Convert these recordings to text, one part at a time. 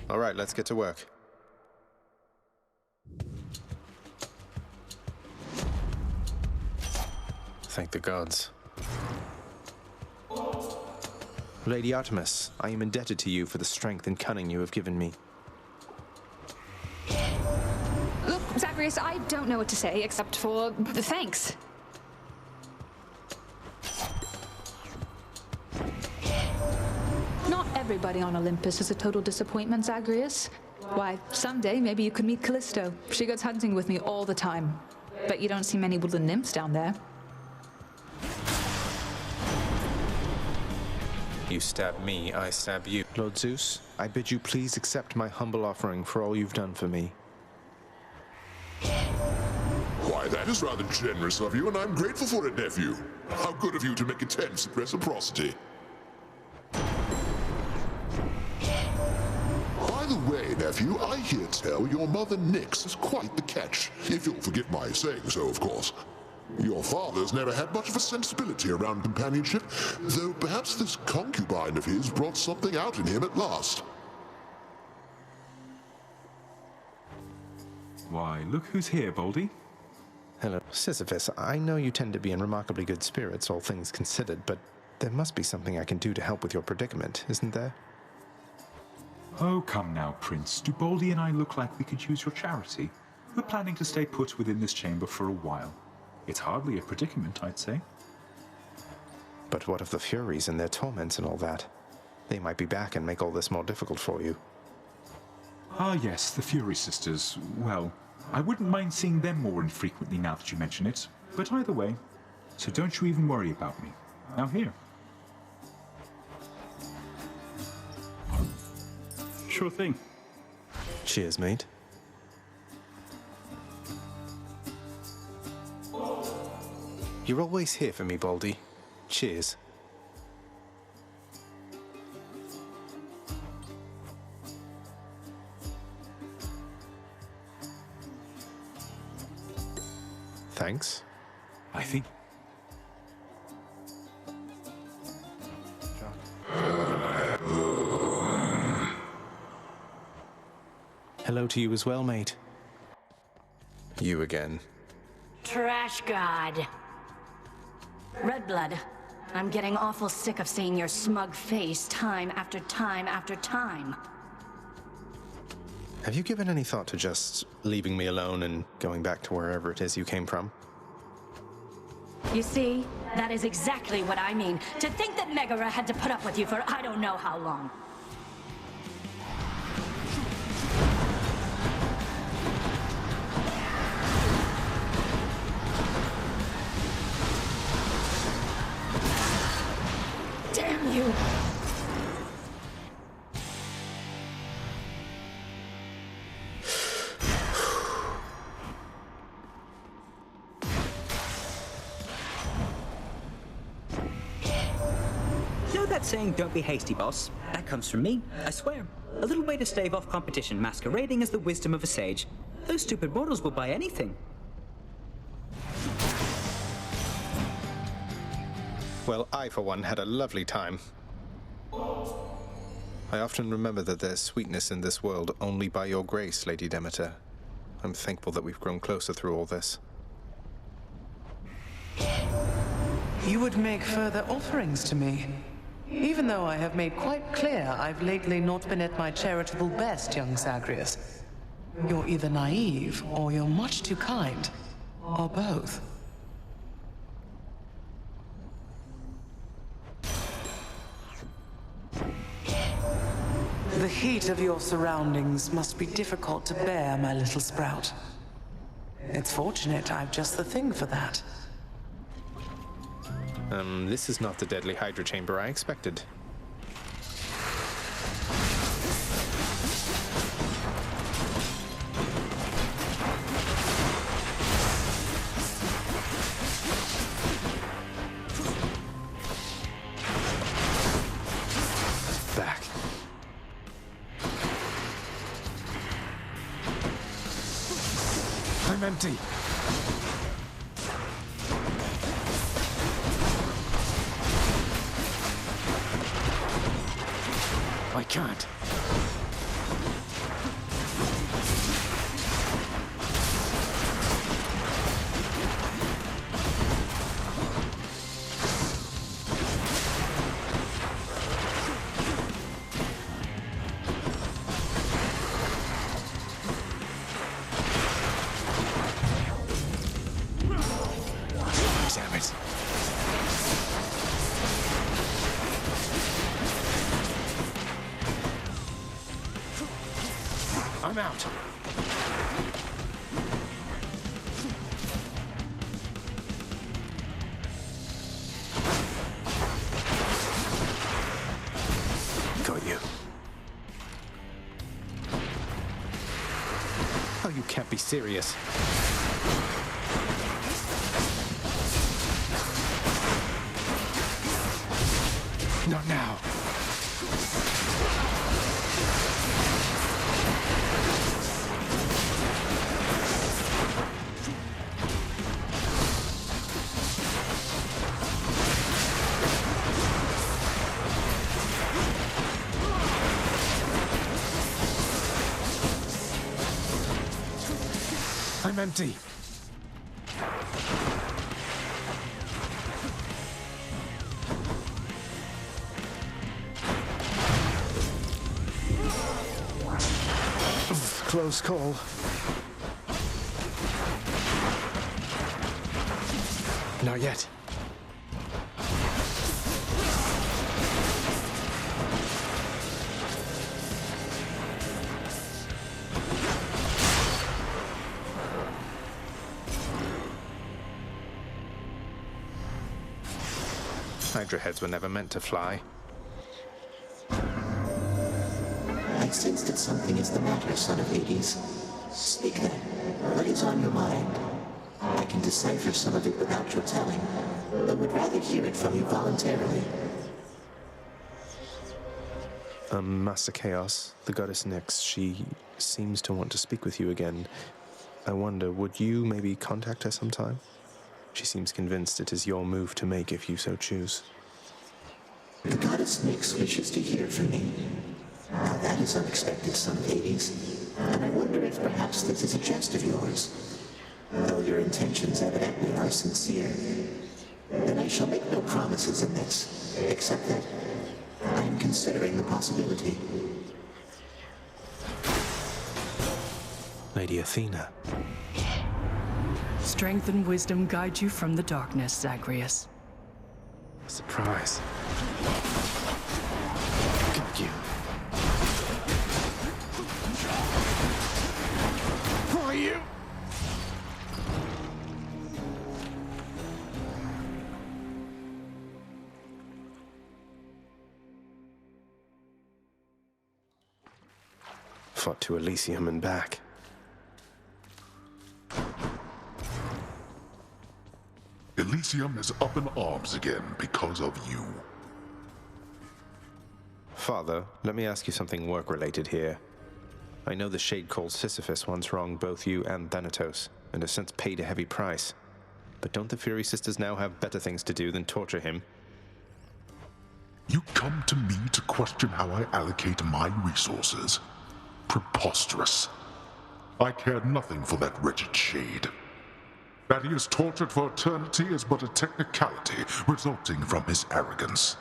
All right, let's get to work. Thank the gods. Lady Artemis, I am indebted to you for the strength and cunning you have given me. Look, Zagreus, I don't know what to say except for thanks. Not everybody on Olympus is a total disappointment, Zagreus. Why, someday maybe you could meet Callisto. She goes hunting with me all the time. Bet you don't see many woodland nymphs down there. You stab me, I stab you. Lord Zeus, I bid you please accept my humble offering for all you've done for me. Why, that is rather generous of you, and I'm grateful for it, nephew. How good of you to make attempts at reciprocity. By the way, nephew, I hear tell your mother Nyx is quite the catch, if you'll forgive my saying so, of course. Your father's never had much of a sensibility around companionship, though perhaps this concubine of his brought something out in him at last. Why, look who's here, Baldy. Hello, Sisyphus. I know you tend to be in remarkably good spirits, all things considered, but there must be something I can do to help with your predicament, isn't there? Oh, come now, Prince. Do Baldy and I look like we could use your charity? We're planning to stay put within this chamber for a while. It's hardly a predicament, I'd say. But what of the Furies and their torments and all that? They might be back and make all this more difficult for you. Ah, yes, the Fury sisters. Well, I wouldn't mind seeing them more infrequently now that you mention it. But either way, so don't you even worry about me. Now here. Sure thing. Cheers, mate. You're always here for me, Baldy. Cheers. Thanks. I think... Hello to you as well, mate. You again. Trash God. Redblood, I'm getting awful sick of seeing your smug face time after time after time. Have you given any thought to just leaving me alone and going back to wherever it is you came from? You see, that is exactly what I mean. To think that Megara had to put up with you for I don't know how long. Damn you! You know that saying, don't be hasty, boss? That comes from me, I swear. A little way to stave off competition masquerading as the wisdom of a sage. Those stupid mortals will buy anything. Well, I, for one, had a lovely time. I often remember that there's sweetness in this world only by your grace, Lady Demeter. I'm thankful that we've grown closer through all this. You would make further offerings to me, even though I have made quite clear I've lately not been at my charitable best, young Zagreus. You're either naive, or you're much too kind, or both. The heat of your surroundings must be difficult to bear, my little sprout. It's fortunate I've just the thing for that. This is not the deadly Hydra chamber I expected. Back. I'm empty. I can't. I'm out. Got you. Oh, you can't be serious. Not now. I'm empty. Close call. Not yet. Hydra heads were never meant to fly. I sense that something is the matter, son of Hades. Speak then. What is on your mind? I can decipher some of it without your telling, but would rather hear it from you voluntarily. Master Chaos, the goddess Nyx, she seems to want to speak with you again. I wonder, would you maybe contact her sometime? She seems convinced it is your move to make if you so choose. The goddess Nyx wishes to hear from me. Now that is unexpected, son of Hades, and I wonder if perhaps this is a jest of yours. Though your intentions evidently are sincere, then I shall make no promises in this, except that I am considering the possibility. Lady Athena. Strength and wisdom guide you from the darkness, Zagreus. Surprise. Got you. Who are you? Fought to Elysium and back. Elysium is up in arms again because of you. Father, let me ask you something work-related here. I know the Shade called Sisyphus once wronged both you and Thanatos, and has since paid a heavy price. But don't the Fury Sisters now have better things to do than torture him? You come to me to question how I allocate my resources. Preposterous. I care nothing for that wretched Shade. That he is tortured for eternity is but a technicality resulting from his arrogance.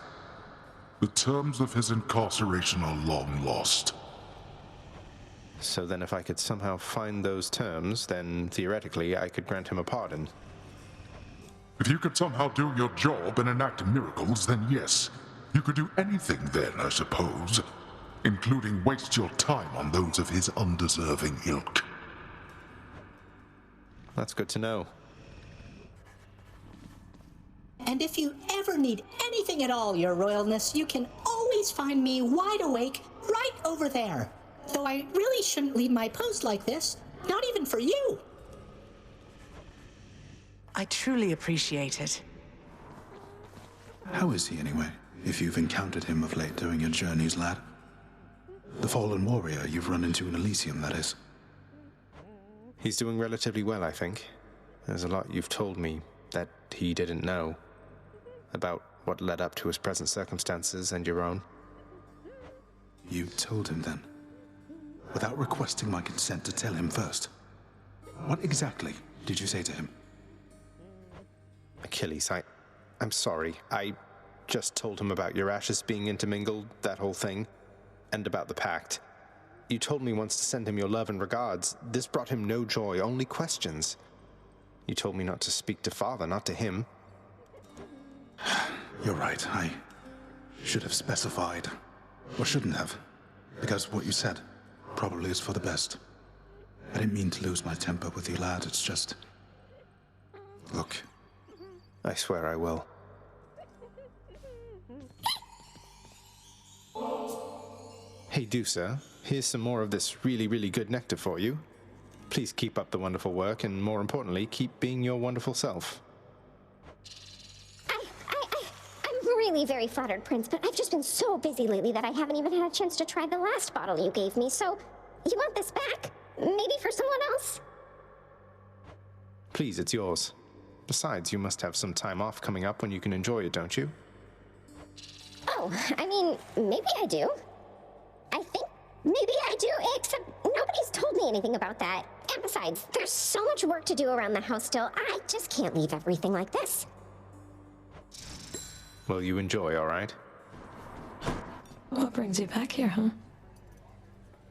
The terms of his incarceration are long lost. So then if I could somehow find those terms, then theoretically I could grant him a pardon. If you could somehow do your job and enact miracles, then yes. You could do anything then, I suppose. Including waste your time on those of his undeserving ilk. That's good to know. And if you ever need anything at all, Your Royalness, you can always find me wide awake right over there. Though I really shouldn't leave my post like this, not even for you. I truly appreciate it. How is he anyway, if you've encountered him of late during your journeys, lad? The fallen warrior you've run into in Elysium, that is. He's doing relatively well, I think. There's a lot you've told me that he didn't know. About what led up to his present circumstances and your own. You told him then? Without requesting my consent to tell him first? What exactly did you say to him? Achilles, I'm sorry. I just told him about your ashes being intermingled, that whole thing, and about the pact. You told me once to send him your love and regards. This brought him no joy, only questions. You told me not to speak to Father, not to him. You're right, I should have specified. Or shouldn't have. Because what you said Probably it's for the best. I didn't mean to lose my temper with you, lad. It's just... Look. I swear I will. Hey, Dusa, here's some more of this really, really good nectar for you. Please keep up the wonderful work, and more importantly, keep being your wonderful self. I'm really very flattered, Prince, but I've just been so busy lately that I haven't even had a chance to try the last bottle you gave me, so you want this back? Maybe for someone else? Please, it's yours. Besides, you must have some time off coming up when you can enjoy it, don't you? Oh, I mean, maybe I do. I think maybe I do, except nobody's told me anything about that. And besides, there's so much work to do around the house still. I just can't leave everything like this. Well, you enjoy, all right? What brings you back here, huh?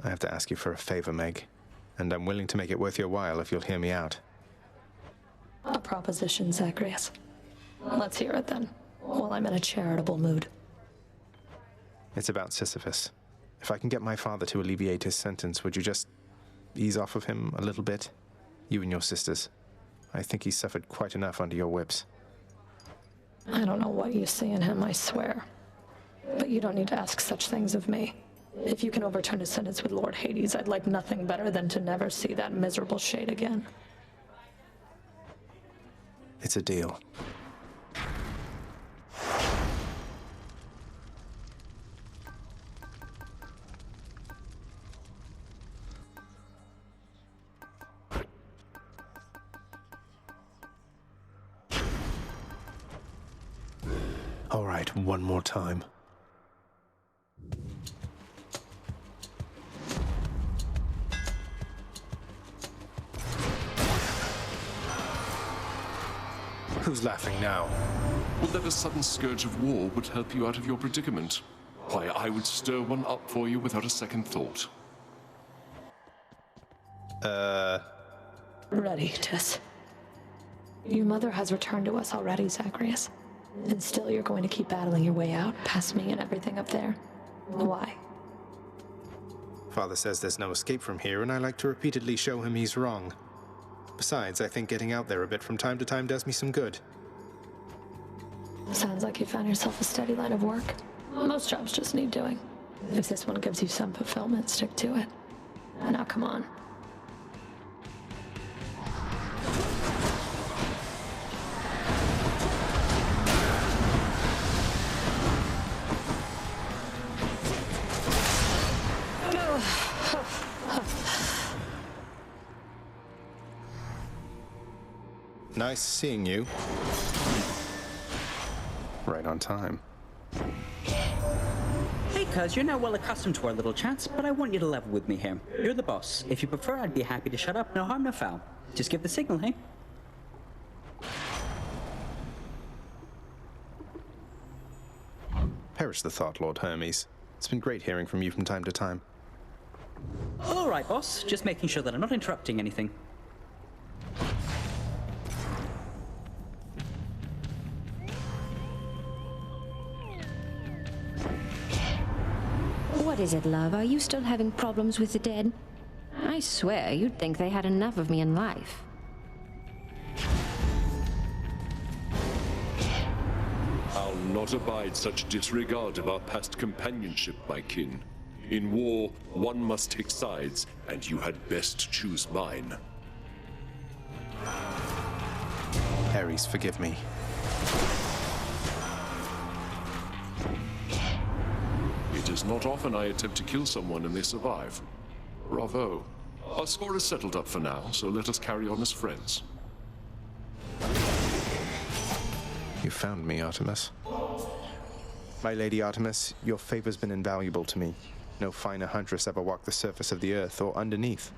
I have to ask you for a favor, Meg. And I'm willing to make it worth your while if you'll hear me out. A proposition, Zagreus. Let's hear it then, while I'm in a charitable mood. It's about Sisyphus. If I can get my father to alleviate his sentence, would you just ease off of him a little bit? You and your sisters. I think he's suffered quite enough under your whips. I don't know what you see in him, I swear. But you don't need to ask such things of me. If you can overturn his sentence with Lord Hades, I'd like nothing better than to never see that miserable shade again. It's a deal. All right, one more time. Who's laughing now? Would that a sudden scourge of war would help you out of your predicament? Why, I would stir one up for you without a second thought. Ready, Tis. Your mother has returned to us already, Zagreus. And still you're going to keep battling your way out, past me and everything up there. Why? Father says there's no escape from here, and I like to repeatedly show him he's wrong. Besides, I think getting out there a bit from time to time does me some good. Sounds like you found yourself a steady line of work. Most jobs just need doing. If this one gives you some fulfillment, stick to it. Now come on. Nice seeing you. Right on time. Hey, cuz, you're now well accustomed to our little chats, but I want you to level with me here. You're the boss. If you prefer, I'd be happy to shut up. No harm, no foul. Just give the signal, hey? Perish the thought, Lord Hermes. It's been great hearing from you from time to time. All right, boss. Just making sure that I'm not interrupting anything. What is it, love? Are you still having problems with the dead? I swear, you'd think they had enough of me in life. I'll not abide such disregard of our past companionship, my kin. In war, one must take sides, and you had best choose mine. Ares, forgive me. It is not often I attempt to kill someone and they survive. Bravo. Our score is settled up for now, so let us carry on as friends. You found me, Artemis. My lady Artemis, your favor's been invaluable to me. No finer huntress ever walked the surface of the earth or underneath.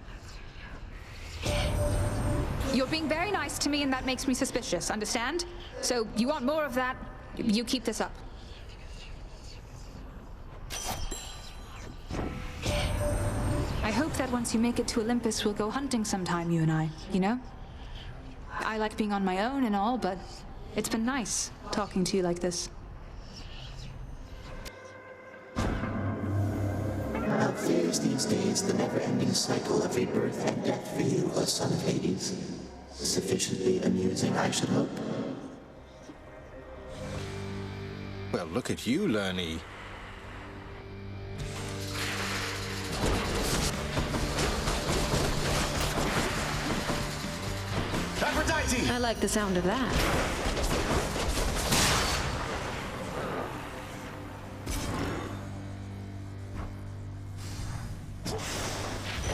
You're being very nice to me, and that makes me suspicious, understand? So, you want more of that, you keep this up. I hope that once you make it to Olympus, we'll go hunting sometime, you and I, you know? I like being on my own and all, but it's been nice talking to you like this. Well, fears these days the never-ending cycle of rebirth and death for you, O son of Hades. Sufficiently amusing, I should hope. Well, look at you, Lerny. Aphrodite! I like the sound of that.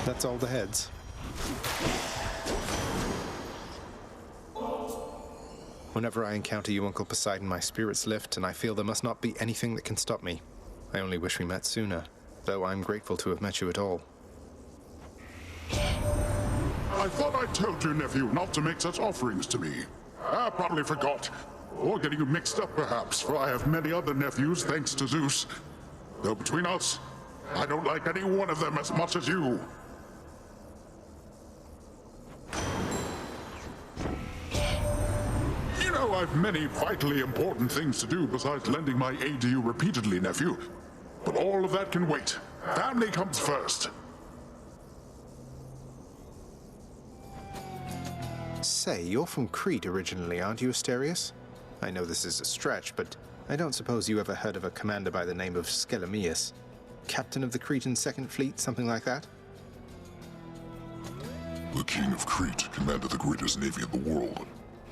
That's all the heads. Whenever I encounter you, Uncle Poseidon, my spirits lift, and I feel there must not be anything that can stop me. I only wish we met sooner, though I'm grateful to have met you at all. I thought I told you, nephew, not to make such offerings to me. I probably forgot. Or getting you mixed up, perhaps, for I have many other nephews, thanks to Zeus. Though between us, I don't like any one of them as much as you. You know, I've many vitally important things to do besides lending my aid to you repeatedly, nephew. But all of that can wait. Family comes first. Say, you're from Crete originally, aren't you, Asterius? I know this is a stretch, but I don't suppose you ever heard of a commander by the name of Skelemius? Captain of the Cretan Second Fleet, something like that? The king of Crete commanded the greatest navy in the world.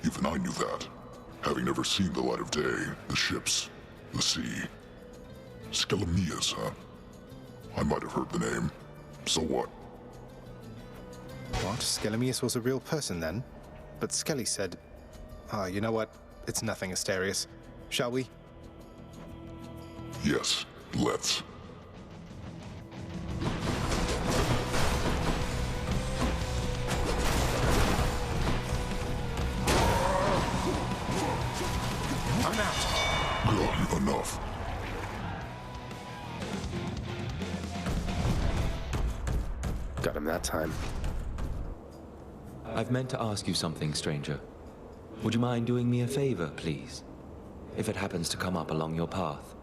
Even I knew that, having never seen the light of day, the ships, the sea. Skelemius, huh? I might have heard the name. So what? What? Skelemius was a real person then? But Skelly said... you know what? It's nothing, Asterius. Shall we? Yes, let's. I'm out. Good enough. Got him that time. I've meant to ask you something, stranger. Would you mind doing me a favor, please? If it happens to come up along your path.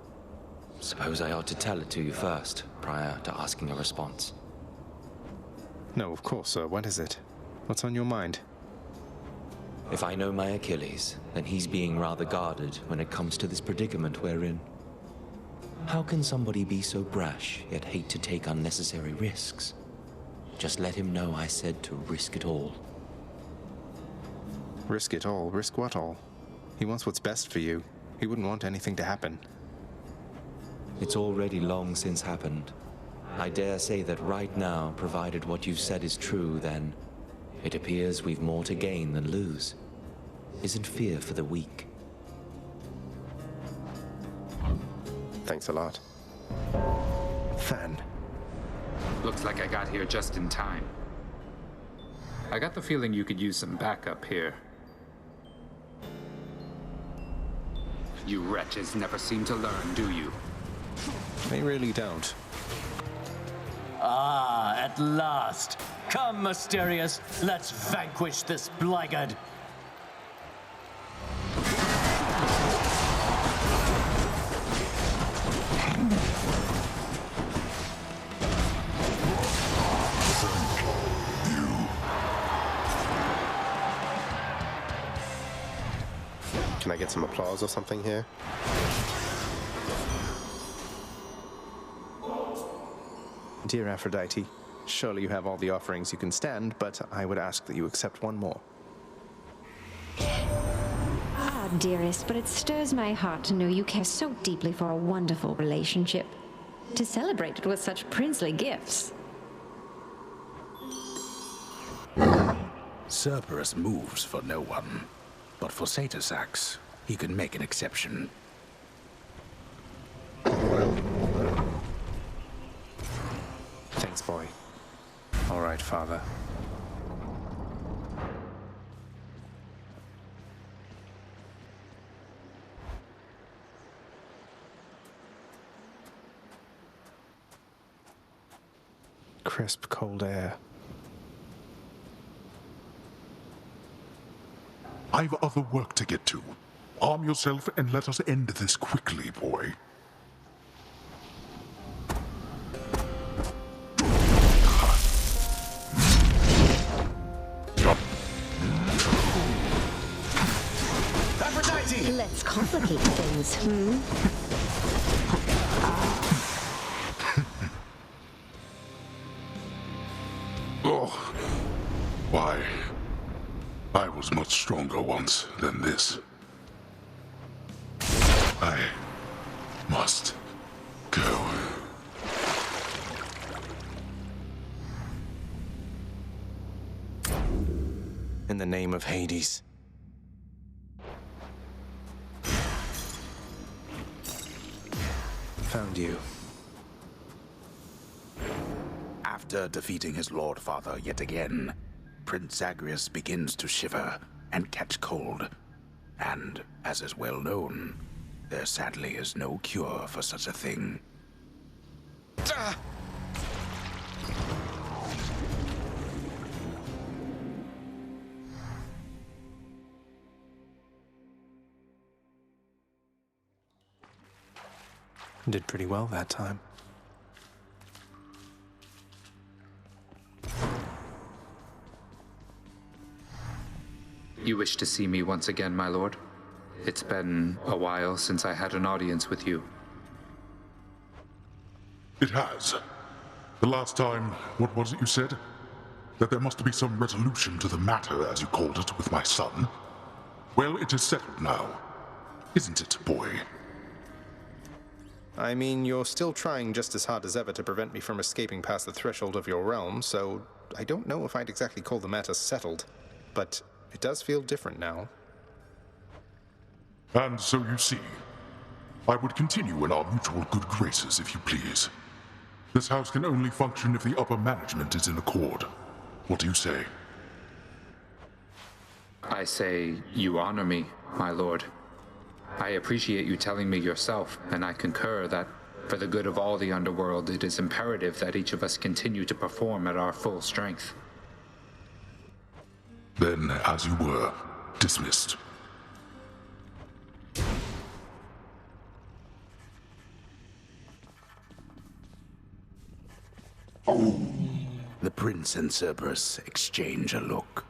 Suppose I ought to tell it to you first, prior to asking a response. No, of course, sir. What is it? What's on your mind? If I know my Achilles, then he's being rather guarded when it comes to this predicament we're in. How can somebody be so brash, yet hate to take unnecessary risks? Just let him know I said to risk it all. Risk it all? Risk what all? He wants what's best for you. He wouldn't want anything to happen. It's already long since happened. I dare say that right now, provided what you've said is true, then it appears we've more to gain than lose. Isn't fear for the weak? Thanks a lot. Fan. Looks like I got here just in time. I got the feeling you could use some backup here. You wretches never seem to learn, do you? They really don't. Ah, at last. Come, Asterius, let's vanquish this blackguard. Can I get some applause or something here? Dear Aphrodite, surely you have all the offerings you can stand, but I would ask that you accept one more. Ah, dearest, but it stirs my heart to know you care so deeply for a wonderful relationship. To celebrate it with such princely gifts. Cerberus moves for no one, but for Satysax, he can make an exception. Thanks, boy. All right, father. Crisp, cold air. I've other work to get to. Arm yourself and let us end this quickly, boy. complicate things, Oh, why? I was much stronger once than this. I must go. In the name of Hades. Found you. After defeating his Lord Father yet again, Prince Zagreus begins to shiver and catch cold. And, as is well known, there sadly is no cure for such a thing. Did pretty well that time. You wish to see me once again, my lord? It's been a while since I had an audience with you. It has. The last time, what was it you said? That there must be some resolution to the matter, as you called it, with my son. Well, it is settled now. Isn't it, boy? I mean, you're still trying just as hard as ever to prevent me from escaping past the threshold of your realm, so I don't know if I'd exactly call the matter settled, but it does feel different now. And so you see, I would continue in our mutual good graces, if you please. This house can only function if the upper management is in accord. What do you say? I say you honor me, my lord. I appreciate you telling me yourself, and I concur that, for the good of all the underworld, it is imperative that each of us continue to perform at our full strength. Then, as you were, dismissed. The prince and Cerberus exchange a look.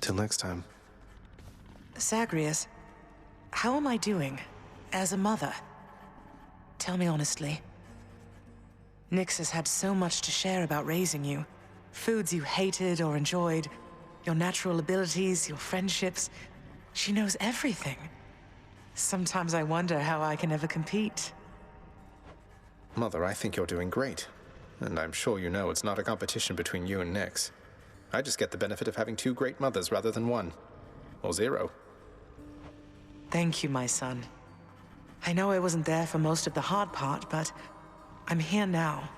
Till next time. Zagreus, how am I doing as a mother? Tell me honestly. Nyx has had so much to share about raising you. Foods you hated or enjoyed, your natural abilities, your friendships. She knows everything. Sometimes I wonder how I can ever compete. Mother, I think you're doing great. And I'm sure you know it's not a competition between you and Nyx. I just get the benefit of having two great mothers rather than one. Or zero. Thank you, my son. I know I wasn't there for most of the hard part, but I'm here now.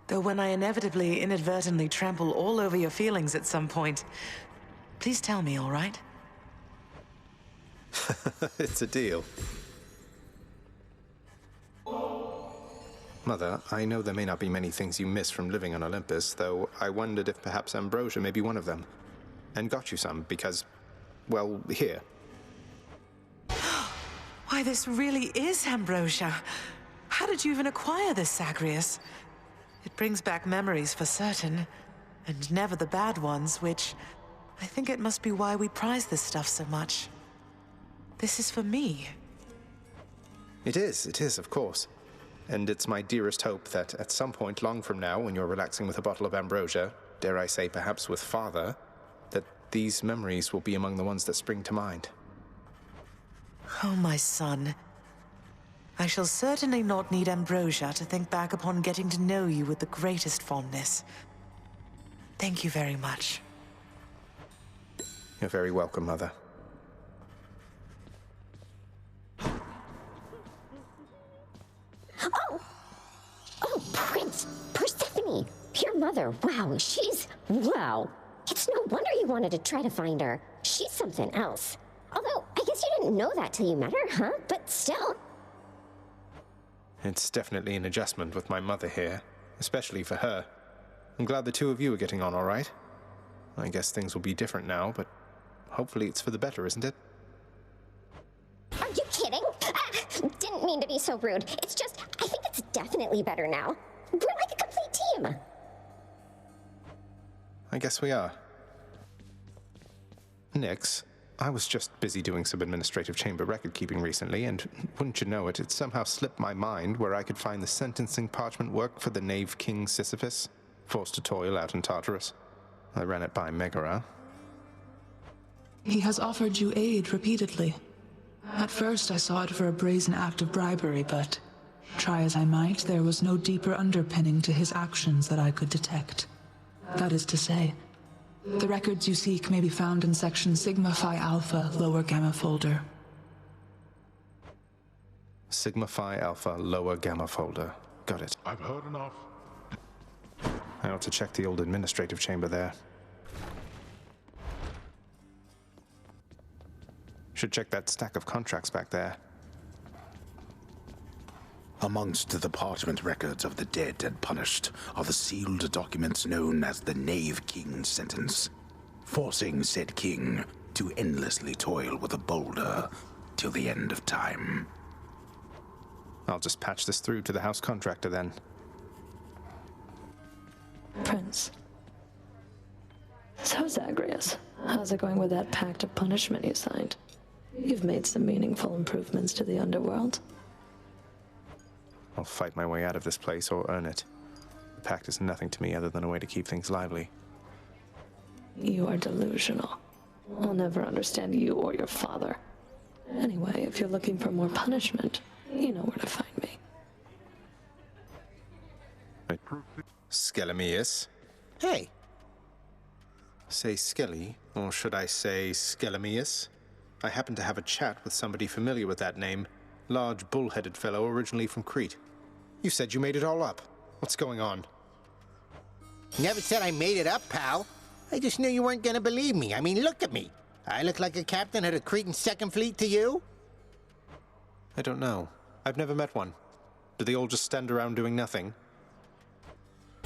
Though when I inevitably, inadvertently trample all over your feelings at some point, please tell me, all right? It's a deal. Mother, I know there may not be many things you miss from living on Olympus, though I wondered if perhaps ambrosia may be one of them. And got you some because, well, here. Why, this really is ambrosia. How did you even acquire this, Zagreus? It brings back memories for certain, and never the bad ones, which I think it must be why we prize this stuff so much. This is for me. It is, of course. And it's my dearest hope that at some point long from now, when you're relaxing with a bottle of ambrosia, dare I say perhaps with Father, that these memories will be among the ones that spring to mind. Oh, my son. I shall certainly not need ambrosia to think back upon getting to know you with the greatest fondness. Thank you very much. You're very welcome, Mother. Oh, Prince! Persephone! Your mother, wow, wow. It's no wonder you wanted to try to find her. She's something else. Although, I guess you didn't know that till you met her, huh? But still. It's definitely an adjustment with my mother here, especially for her. I'm glad the two of you are getting on all right. I guess things will be different now, but hopefully it's for the better, isn't it? Are you kidding? Didn't mean to be so rude. It's just, I think it's definitely better now. We're like a complete team. I guess we are. Nyx, I was just busy doing some administrative chamber record keeping recently, and wouldn't you know it, it somehow slipped my mind where I could find the sentencing parchment work for the knave king Sisyphus, forced to toil out in Tartarus. I ran it by Megara. He has offered you aid repeatedly. At first I saw it for a brazen act of bribery, but try as I might, there was no deeper underpinning to his actions that I could detect. That is to say, the records you seek may be found in section Sigma Phi Alpha, lower gamma folder. Sigma Phi Alpha, lower gamma folder. Got it. I've heard enough. I ought to check the old administrative chamber there. Should check that stack of contracts back there. Amongst the parchment records of the dead and punished are the sealed documents known as the Knave King's sentence, forcing said king to endlessly toil with a boulder till the end of time. I'll just patch this through to the house contractor then. Prince. So, Zagreus, how's it going with that pact of punishment you signed? You've made some meaningful improvements to the underworld. I'll fight my way out of this place or earn it. The pact is nothing to me other than a way to keep things lively. You are delusional. I'll never understand you or your father. Anyway, if you're looking for more punishment, you know where to find me. Skelemius? Hey. Say Skelly, or should I say Skelemius? I happen to have a chat with somebody familiar with that name. Large, bull-headed fellow originally from Crete. You said you made it all up. What's going on? Never said I made it up, pal. I just knew you weren't gonna believe me. I mean, look at me. I look like a captain of the Cretan Second Fleet to you? I don't know. I've never met one. Do they all just stand around doing nothing?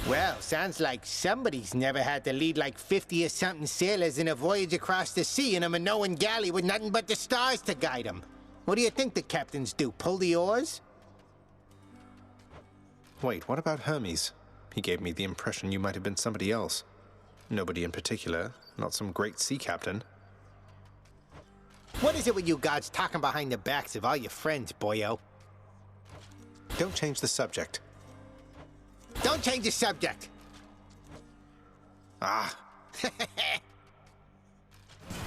Well, sounds like somebody's never had to lead like 50 or something sailors in a voyage across the sea in a Minoan galley with nothing but the stars to guide them. What do you think the captains do, pull the oars? Wait, what about Hermes? He gave me the impression you might have been somebody else. Nobody in particular, not some great sea captain. What is it with you gods talking behind the backs of all your friends, boyo? Don't change the subject. Don't change the subject! Ah.